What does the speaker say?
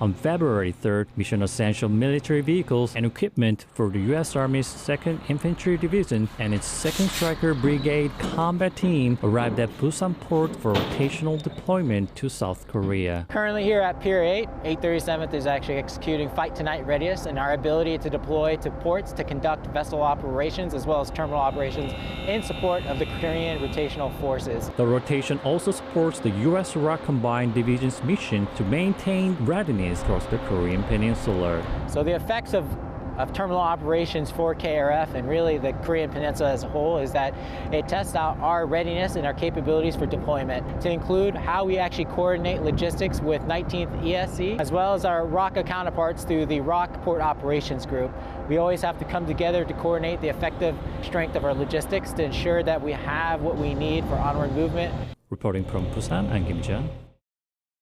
On February 3rd, mission essential military vehicles and equipment for the U.S. Army's 2nd Infantry Division and its 2nd Striker Brigade combat team arrived at Busan Port for rotational deployment to South Korea. Currently here at Pier 8, 837th is actually executing Fight Tonight readiness and our ability to deploy to ports to conduct vessel operations as well as terminal operations in support of the Korean rotational forces. The rotation also supports the U.S.-Iraq Combined Division's mission to maintain readiness across the Korean Peninsula. So the effects of terminal operations for KRF and really the Korean Peninsula as a whole is that it tests out our readiness and our capabilities for deployment, to include how we actually coordinate logistics with 19th ESC, as well as our ROCA counterparts through the ROC Port Operations Group. We always have to come together to coordinate the effective strength of our logistics to ensure that we have what we need for onward movement. Reporting from Busan, I'm Kim Jun.